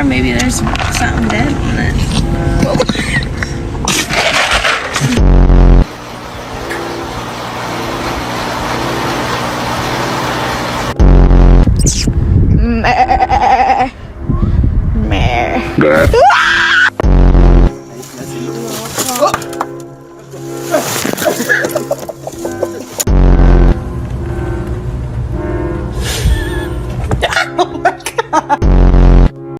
Or maybe there's something dead in it. Meh. Meh.